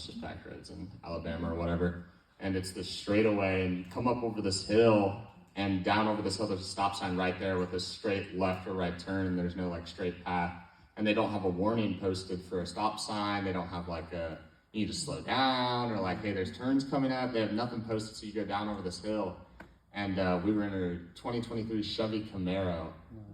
it's just back roads in Alabama or whatever. And it's this straightaway, and you come up over this hill, and down over this hill, there's a stop sign right there with a straight left or right turn, and there's no like straight path. And they don't have a warning posted for a stop sign. They don't have like you need to slow down, or like, hey, there's turns coming up. They have nothing posted, so you go down over this hill. And we were in a 2023 Chevy Camaro,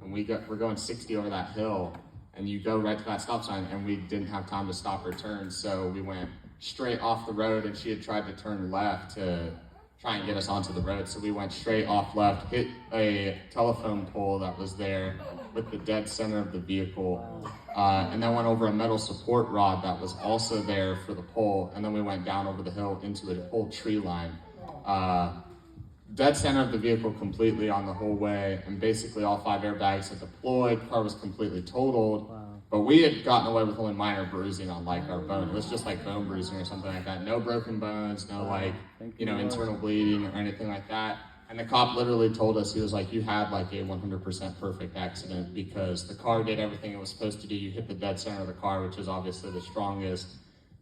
and we're going 60 over that hill, and you go right to that stop sign, and we didn't have time to stop or turn, so we went straight off the road, and she had tried to turn left to try and get us onto the road. So we went straight off left, hit a telephone pole that was there with the dead center of the vehicle, and then went over a metal support rod that was also there for the pole, and then we went down over the hill into a whole tree line. Dead center of the vehicle completely on the whole way, and basically all 5 airbags had deployed. Car was completely totaled. Wow. But we had gotten away with only minor bruising on like our bone. It was just like bone bruising or something like that. No broken bones, no like, internal bleeding or anything like that. And the cop literally told us, he was like, you had like a 100% perfect accident because the car did everything it was supposed to do. You hit the dead center of the car, which is obviously the strongest.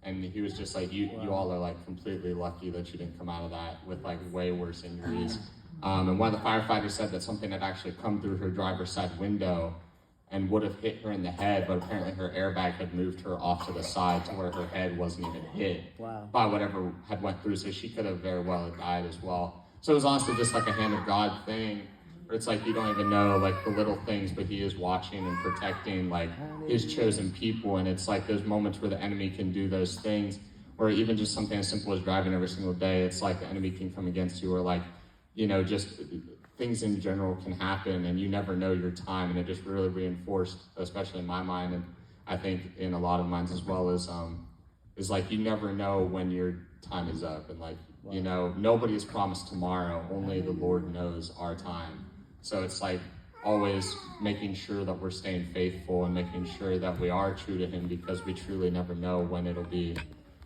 And he was just like, you all are like completely lucky that you didn't come out of that with like way worse injuries. And one of the firefighters said that something had actually come through her driver's side window and would have hit her in the head, but apparently her airbag had moved her off to the side to where her head wasn't even hit by whatever had went through, so she could have very well died as well. So it was honestly just like a hand of God thing, where it's like you don't even know like the little things, but he is watching and protecting like his chosen people, and it's like those moments where the enemy can do those things, or even just something as simple as driving every single day, it's like the enemy can come against you, or like, just things in general can happen, and you never know your time, and it just really reinforced, especially in my mind, and I think in a lot of minds as well, is like you never know when your time is up, and like, nobody is promised tomorrow, only the Lord knows our time. So it's like always making sure that we're staying faithful and making sure that we are true to him, because we truly never know when it'll be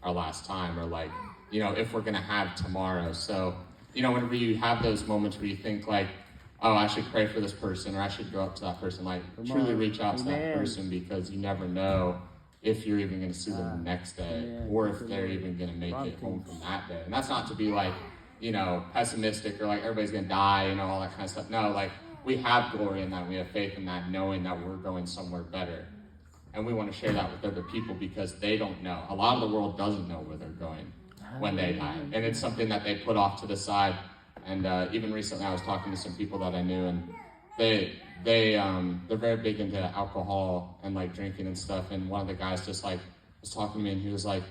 our last time, or like, if we're gonna have tomorrow. So whenever you have those moments where you think like, oh, I should pray for this person, or I should go up to that person, like truly reach out to that person, because you never know if you're even going to see them the next day, or if they're even going to make it home from that day. And that's not to be like, pessimistic, or like everybody's going to die, all that kind of stuff. No, like we have glory in that, we have faith in that, knowing that we're going somewhere better. And we want to share that with other people, because they don't know. A lot of the world doesn't know where they're going when they die, and it's something that they put off to the side. And even recently I was talking to some people that I knew, and they're very big into alcohol and like drinking and stuff, and one of the guys just like was talking to me, and he was like,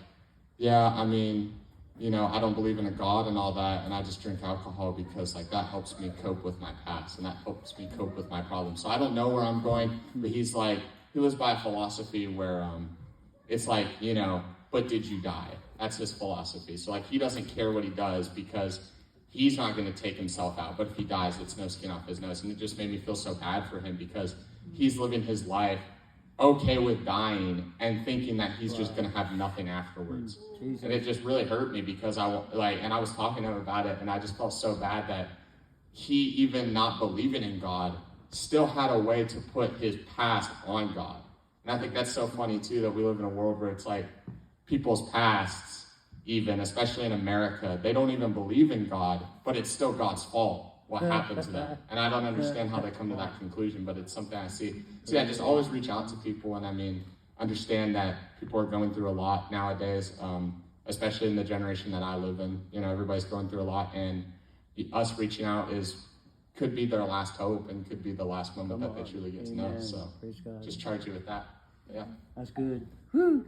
yeah, I mean, I don't believe in a God and all that, and I just drink alcohol because like that helps me cope with my past, and that helps me cope with my problems. So I don't know where I'm going, but he's like, he lives by a philosophy where it's like, but did you die? That's his philosophy. So like he doesn't care what he does, because he's not going to take himself out. But if he dies, it's no skin off his nose. And it just made me feel so bad for him, because he's living his life okay with dying and thinking that he's just going to have nothing afterwards. Jesus. And it just really hurt me, because I was talking to him about it, and I just felt so bad that he, even not believing in God, still had a way to put his past on God. And I think that's so funny too, that we live in a world where it's like people's pasts, even, especially in America, they don't even believe in God, but it's still God's fault what happened to them. And I don't understand how they come to that conclusion, but it's something I see. So I just always reach out to people, and I mean, understand that people are going through a lot nowadays, especially in the generation that I live in. Everybody's going through a lot, and us reaching out could be their last hope, and could be the last moment that they truly get to know. So just charge you with that. Yeah. That's good. Woo.